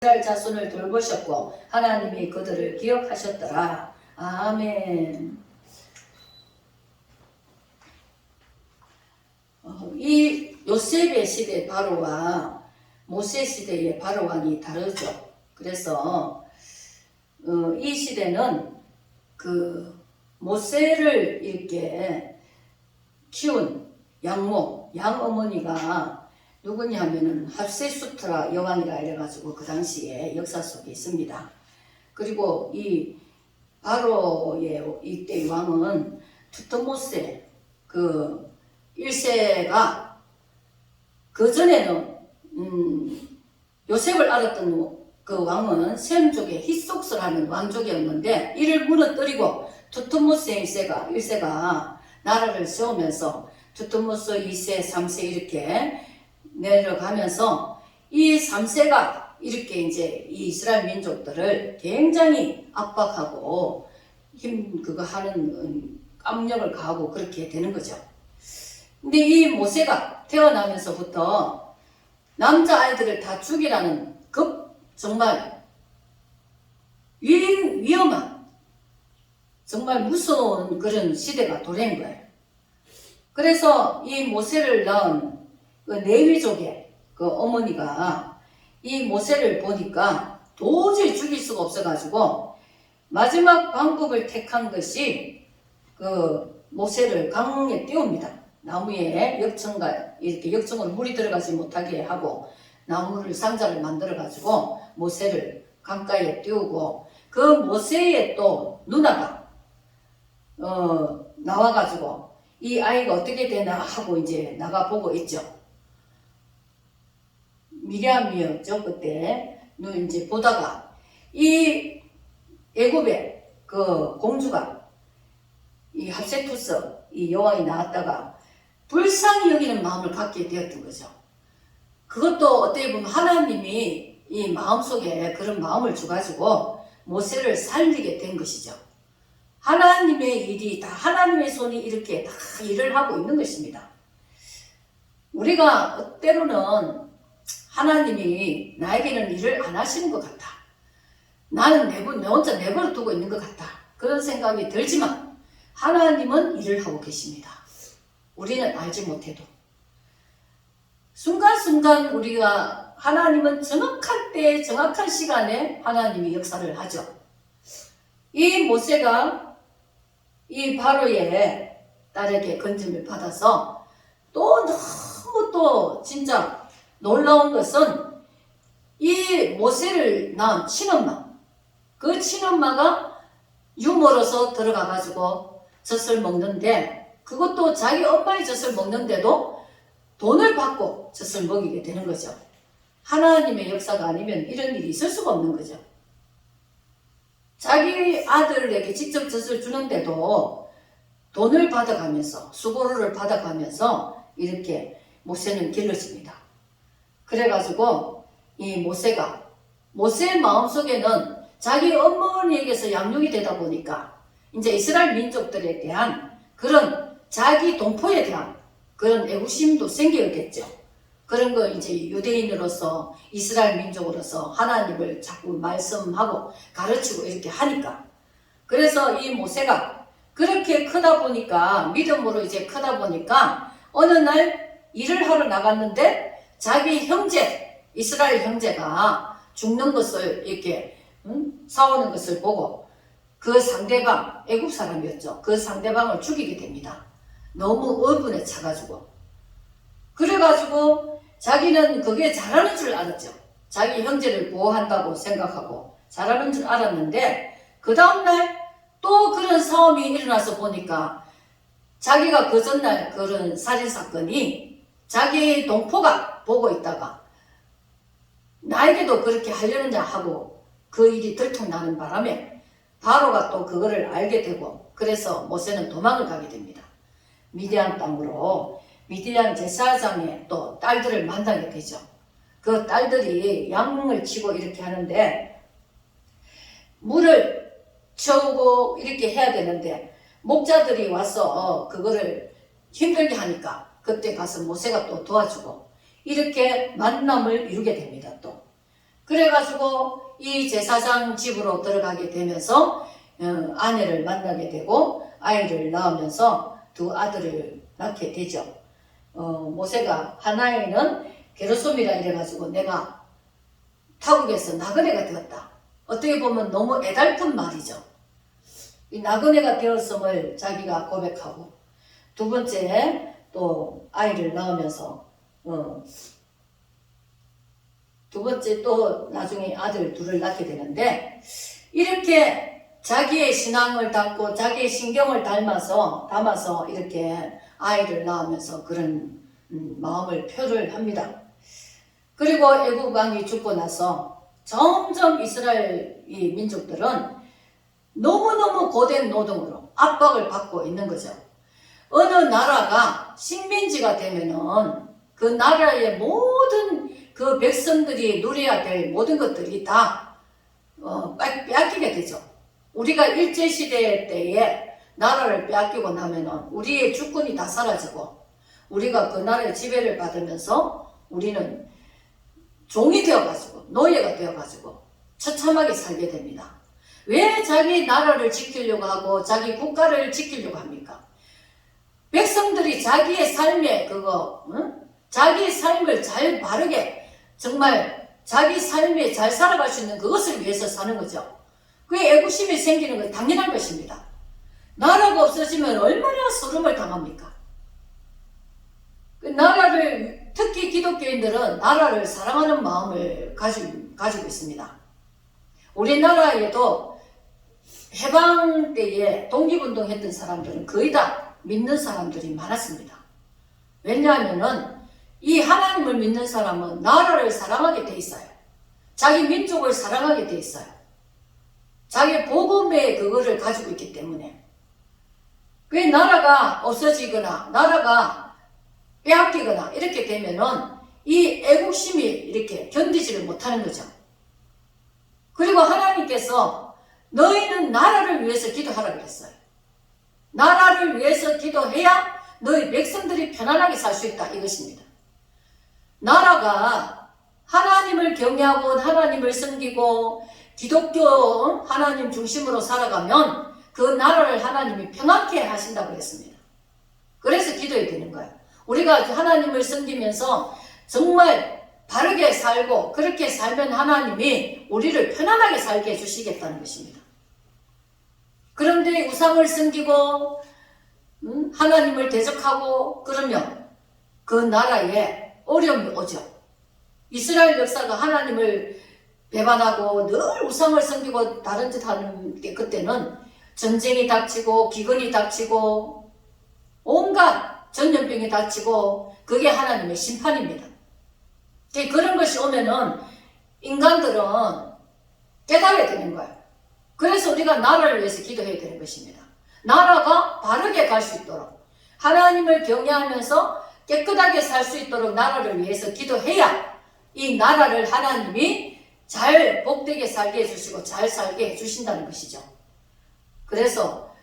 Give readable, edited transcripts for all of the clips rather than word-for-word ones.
이스라엘 자손을 돌보셨고 하나님이 그들을 기억하셨더라. 아멘. 이 요셉의 시대 바로와 모세 시대의 바로왕이 다르죠. 그래서 이 시대는 그 모세를 이렇게 키운 양모, 양어머니가 누구냐 하면은 합세수트라 여왕이라 이래가지고 그 당시에 역사 속에 있습니다. 그리고 이 바로의 이때 왕은 투트모세 그 1세가 그 전에는 요셉을 알았던 그 왕은 셈족의 히속스라는 왕족이었는데 이를 무너뜨리고 투트모세 1세가 나라를 세우면서 투트모스 2세, 3세 이렇게 내려가면서 이 3세가 이렇게 이제 이 이스라엘 민족들을 굉장히 압박하고 그거 하는 압력을 가하고 그렇게 되는 거죠. 근데 이 모세가 태어나면서부터 남자아이들을 다 죽이라는 정말 위험한 정말 무서운 그런 시대가 도래한 거예요. 그래서 이 모세를 낳은 그 레위족의 그 어머니가 이 모세를 보니까 도저히 죽일 수가 없어가지고 마지막 방법을 택한 것이 그 모세를 강에 띄웁니다. 나무에 역청과 이렇게 역청으로 물이 들어가지 못하게 하고 나무를 상자를 만들어가지고 모세를 강가에 띄우고 그 모세의 또 누나가 나와가지고 이 아이가 어떻게 되나 하고 이제 나가보고 있죠. 미리암이었죠. 그때 이제 보다가 이 애굽의 그 공주가 이 합세투스 이 여왕이 나왔다가 불쌍히 여기는 마음을 갖게 되었던 거죠. 그것도 어떻게 보면 하나님이 이 마음속에 그런 마음을 주가지고 모세를 살리게 된 것이죠. 하나님의 일이 다 하나님의 손이 이렇게 다 일을 하고 있는 것입니다. 우리가 때로는 하나님이 나에게는 일을 안 하시는 것 같아. 나는 내 혼자 내버려 두고 있는 것 같다. 그런 생각이 들지만 하나님은 일을 하고 계십니다. 우리는 알지 못해도. 순간순간 우리가 하나님은 정확한 때에 정확한 시간에 하나님이 역사를 하죠. 이 모세가 이 바로의 딸에게 건짐을 받아서 또 너무 또 진짜 놀라운 것은 이 모세를 낳은 친엄마, 그 친엄마가 유모로서 들어가가지고 젖을 먹는데 그것도 자기 엄마의 젖을 먹는데도 돈을 받고 젖을 먹이게 되는 거죠. 하나님의 역사가 아니면 이런 일이 있을 수가 없는 거죠. 자기 아들에게 직접 젖을 주는데도 돈을 받아가면서 수고료를 받아가면서 이렇게 모세는 길러집니다. 그래가지고 이 모세의 마음속에는 자기 어머니에게서 양육이 되다 보니까 이제 이스라엘 민족들에 대한 그런 자기 동포에 대한 그런 애국심도 생기겠죠. 그런 거 이제 유대인으로서 이스라엘 민족으로서 하나님을 자꾸 말씀하고 가르치고 이렇게 하니까. 그래서 이 모세가 그렇게 크다 보니까 믿음으로 이제 크다 보니까 어느 날 일을 하러 나갔는데 자기 형제 이스라엘 형제가 죽는 것을 이렇게 싸우는 것을 보고 그 상대방 애국 사람이었죠. 그 상대방을 죽이게 됩니다. 너무 어분에 차가지고. 그래가지고 자기는 그게 잘하는 줄 알았죠. 자기 형제를 보호한다고 생각하고 잘하는 줄 알았는데 그 다음날 또 그런 싸움이 일어나서 보니까 자기가 그 전날 그런 살인사건이 자기 동포가 보고 있다가 나에게도 그렇게 하려느냐 하고 그 일이 들통나는 바람에 바로가 또 그거를 알게 되고 그래서 모세는 도망을 가게 됩니다. 미디안 땅으로 미디안 제사장의 또 딸들을 만나게 되죠. 그 딸들이 양을 치고 이렇게 하는데 물을 채우고 이렇게 해야 되는데 목자들이 와서 그거를 힘들게 하니까 그때 가서 모세가 또 도와주고 이렇게 만남을 이루게 됩니다. 또 그래가지고 이 제사장 집으로 들어가게 되면서 아내를 만나게 되고 아이를 낳으면서 두 아들을 낳게 되죠. 모세가 하나에는 게르솜이라 이래가지고 내가 타국에서 나그네가 되었다. 어떻게 보면 너무 애달픈 말이죠. 이 나그네가 되었음을 자기가 고백하고, 두 번째 또 아이를 낳으면서 두 번째 또 나중에 아들 둘을 낳게 되는데, 이렇게 자기의 신앙을 담고 자기의 신경을 담아서 이렇게 아이를 낳으면서 그런 마음을 표를 합니다. 그리고 애굽 왕이 죽고 나서 점점 이스라엘 이 민족들은 너무너무 고된 노동으로 압박을 받고 있는 거죠. 어느 나라가 식민지가 되면은 그 나라의 모든 그 백성들이 누려야 될 모든 것들이 다 빼앗기게 되죠. 우리가 일제시대 때에 나라를 빼앗기고 나면은 우리의 주권이 다 사라지고 우리가 그 나라의 지배를 받으면서 우리는 종이 되어가지고 노예가 되어가지고 처참하게 살게 됩니다. 왜 자기 나라를 지키려고 하고 자기 국가를 지키려고 합니까? 백성들이 자기의 삶에 자기의 삶을 잘 바르게 정말 자기 삶에 잘 살아갈 수 있는 그것을 위해서 사는 거죠. 그게 애국심이 생기는 건 당연한 것입니다. 나라가 없어지면 얼마나 소름을 당합니까? 나라를, 특히 기독교인들은 나라를 사랑하는 마음을 가지고 있습니다. 우리나라에도 해방 때에 독립운동 했던 사람들은 거의 다 믿는 사람들이 많았습니다. 왜냐하면은 이 하나님을 믿는 사람은 나라를 사랑하게 돼 있어요. 자기 민족을 사랑하게 돼 있어요. 자기 복음의 그거를 가지고 있기 때문에. 그 나라가 없어지거나 나라가 빼앗기거나 이렇게 되면은 이 애국심이 이렇게 견디지를 못하는 거죠. 그리고 하나님께서 너희는 나라를 위해서 기도하라 그랬어요. 나라를 위해서 기도해야 너희 백성들이 편안하게 살 수 있다 이것입니다. 나라가 하나님을 경외하고 하나님을 섬기고 기독교 하나님 중심으로 살아가면 그 나라를 하나님이 평안케 하신다고 그랬습니다. 그래서 기도해야 되는 거예요. 우리가 하나님을 섬기면서 정말 바르게 살고 그렇게 살면 하나님이 우리를 편안하게 살게 해주시겠다는 것입니다. 그런데 우상을 섬기고 하나님을 대적하고 그러면 그 나라에 어려움이 오죠. 이스라엘 역사가 하나님을 배반하고 늘 우상을 섬기고 다른 짓 하는 게 그때는 전쟁이 닥치고 기근이 닥치고 온갖 전염병이 닥치고 그게 하나님의 심판입니다. 그런 것이 오면은 인간들은 깨달아야 되는 거예요. 그래서 우리가 나라를 위해서 기도해야 되는 것입니다. 나라가 바르게 갈 수 있도록 하나님을 경외하면서 깨끗하게 살 수 있도록 나라를 위해서 기도해야 이 나라를 하나님이 잘 복되게 살게 해주시고 잘 살게 해주신다는 것이죠. 그래서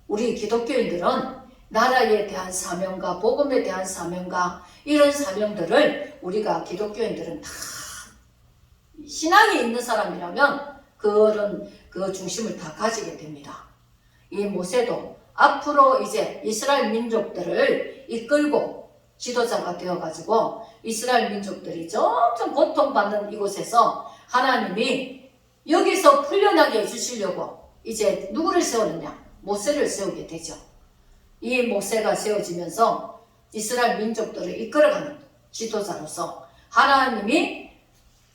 우리 기독교인들은 나라에 대한 사명과 복음에 대한 사명과 이런 사명들을 우리가 기독교인들은 다 신앙이 있는 사람이라면 그 중심을 다 가지게 됩니다. 이 모세도 앞으로 이제 이스라엘 민족들을 이끌고 지도자가 되어가지고 이스라엘 민족들이 점점 고통받는 이곳에서 하나님이 여기서 풀려나게 해주시려고 이제 누구를 세우느냐? 모세를 세우게 되죠. 이 모세가 세워지면서 이스라엘 민족들을 이끌어가는 지도자로서 하나님이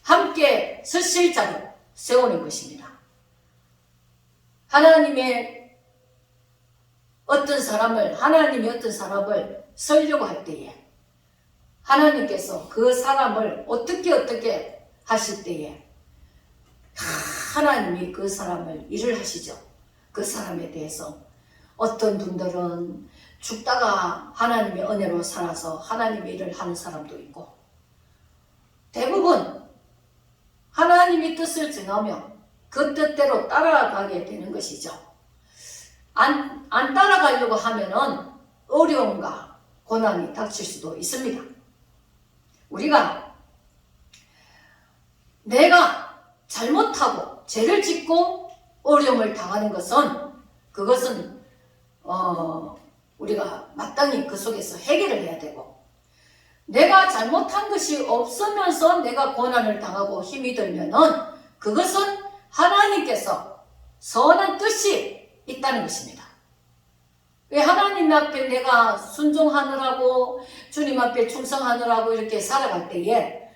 함께 서실 자로 세우는 것입니다. 하나님이 어떤 사람을 설려고 할 때에 하나님께서 그 사람을 어떻게 하실 때에 하나님이 그 사람을 일을 하시죠. 그 사람에 대해서 어떤 분들은 죽다가 하나님의 은혜로 살아서 하나님의 일을 하는 사람도 있고 대부분 하나님이 뜻을 정하면 그 뜻대로 따라가게 되는 것이죠. 안 따라가려고 하면은 어려움과 고난이 닥칠 수도 있습니다. 우리가 내가 잘못하고 죄를 짓고 어려움을 당하는 것은 그것은 우리가 마땅히 그 속에서 해결을 해야 되고, 내가 잘못한 것이 없으면서 내가 고난을 당하고 힘이 들면은 그것은 하나님께서 선한 뜻이 있다는 것입니다. 왜 하나님 앞에 내가 순종하느라고 주님 앞에 충성하느라고 이렇게 살아갈 때에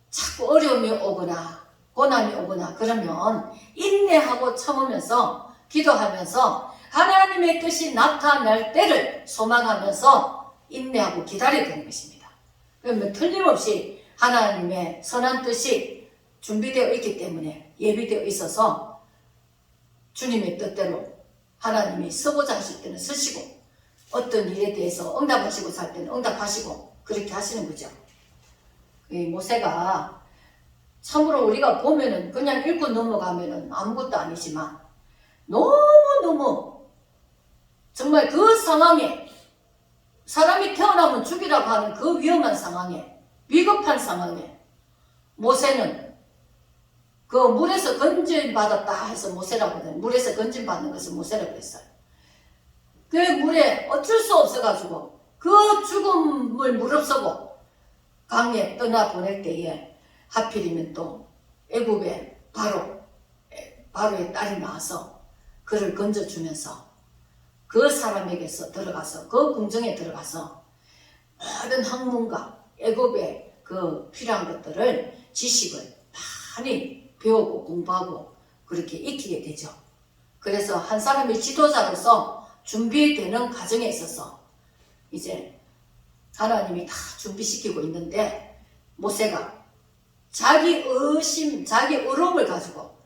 자꾸 어려움이 오거나 고난이 오거나 그러면 인내하고 참으면서 기도하면서 하나님의 뜻이 나타날 때를 소망하면서 인내하고 기다려야 되는 것입니다. 그러면 틀림없이 하나님의 선한 뜻이 준비되어 있기 때문에 예비되어 있어서 주님의 뜻대로 하나님이 쓰고자 하실 때는 쓰시고 어떤 일에 대해서 응답하시고 살 때는 응답하시고 그렇게 하시는 거죠. 이 모세가 참으로 우리가 보면은 그냥 읽고 넘어가면은 아무것도 아니지만 너무너무 정말 그 상황에 사람이 태어나면 죽이라고 하는 그 위험한 상황에 위급한 상황에 모세는 그 물에서 건진받았다 해서 모세라고 하거든요. 물에서 건진받는 것을 모세라고 했어요. 그 물에 어쩔 수 없어가지고 그 죽음을 무릅쓰고 강에 떠나보낼 때에 하필이면 또 애굽의 바로의 딸이 나와서 그를 건져주면서 그 사람에게서 들어가서 그 궁정에 들어가서 모든 학문과 애굽의 그 필요한 것들을 지식을 많이 배우고 공부하고 그렇게 익히게 되죠. 그래서 한 사람의 지도자로서 준비되는 과정에 있어서 이제 하나님이 다 준비시키고 있는데 모세가 자기 의심, 자기 의로움을 가지고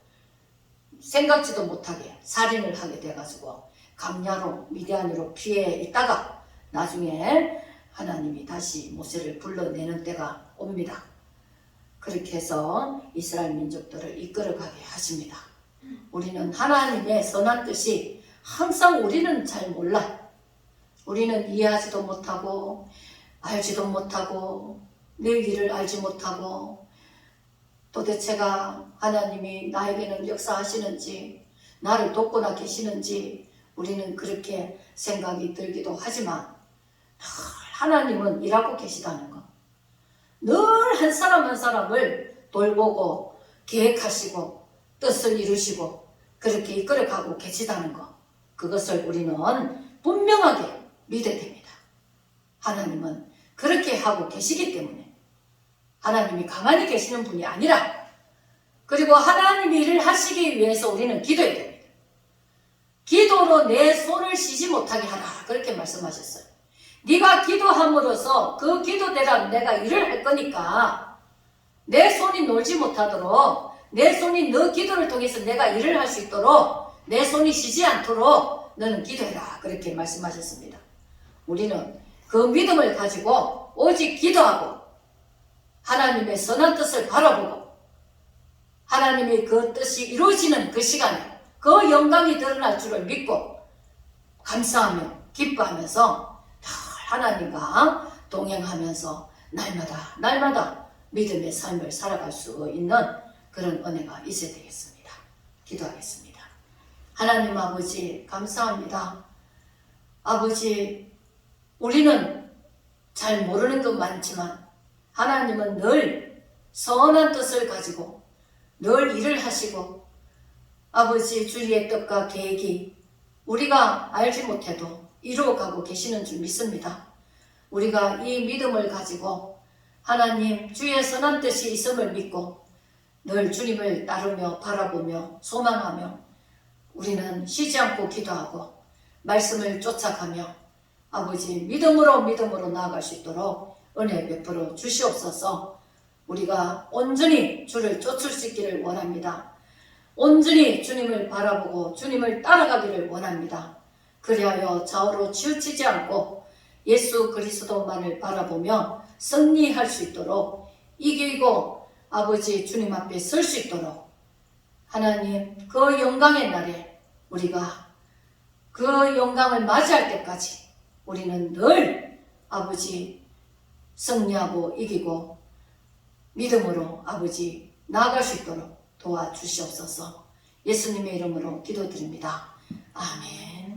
생각지도 못하게 살인을 하게 돼가지고 강야로 미디안으로 피해 있다가 나중에 하나님이 다시 모세를 불러내는 때가 옵니다. 그렇게 해서 이스라엘 민족들을 이끌어가게 하십니다. 우리는 하나님의 선한 뜻이 항상 우리는 잘 몰라. 우리는 이해하지도 못하고 알지도 못하고 내 일을 알지 못하고 도대체가 하나님이 나에게는 역사하시는지 나를 돕고나 계시는지 우리는 그렇게 생각이 들기도 하지만 늘 하나님은 일하고 계시다는 것. 늘 한 사람 한 사람을 돌보고 계획하시고 뜻을 이루시고 그렇게 이끌어가고 계시다는 것. 그것을 우리는 분명하게 믿어야 됩니다. 하나님은 그렇게 하고 계시기 때문에 하나님이 가만히 계시는 분이 아니라 그리고 하나님이 일을 하시기 위해서 우리는 기도해야 됩니다. 기도로 내 손을 쉬지 못하게 하라 그렇게 말씀하셨어요. 네가 기도함으로써 그 기도대로 내가 일을 할 거니까 내 손이 놀지 못하도록 내 손이 너 기도를 통해서 내가 일을 할 수 있도록 내 손이 쉬지 않도록 너는 기도해라 그렇게 말씀하셨습니다. 우리는 그 믿음을 가지고 오직 기도하고 하나님의 선한 뜻을 바라보고 하나님의 그 뜻이 이루어지는 그 시간에 그 영광이 드러날 줄을 믿고 감사하며 기뻐하면서 하나님과 동행하면서 날마다 믿음의 삶을 살아갈 수 있는 그런 은혜가 있어야 되겠습니다. 기도하겠습니다. 하나님 아버지 감사합니다. 아버지 우리는 잘 모르는 것 많지만 하나님은 늘 선한 뜻을 가지고 늘 일을 하시고 아버지 주의 뜻과 계획이 우리가 알지 못해도 이루어가고 계시는 줄 믿습니다. 우리가 이 믿음을 가지고 하나님 주의 선한 뜻이 있음을 믿고 늘 주님을 따르며 바라보며 소망하며 우리는 쉬지 않고 기도하고 말씀을 쫓아가며 아버지 믿음으로 나아갈 수 있도록 은혜 베풀어 주시옵소서. 우리가 온전히 주를 쫓을 수 있기를 원합니다. 온전히 주님을 바라보고 주님을 따라가기를 원합니다. 그리하여 좌우로 치우치지 않고 예수 그리스도만을 바라보며 승리할 수 있도록 이기고 아버지 주님 앞에 설 수 있도록 하나님 그 영광의 날에 우리가 그 영광을 맞이할 때까지 우리는 늘 아버지 승리하고 이기고 믿음으로 아버지 나아갈 수 있도록 도와주시옵소서. 예수님의 이름으로 기도드립니다. 아멘.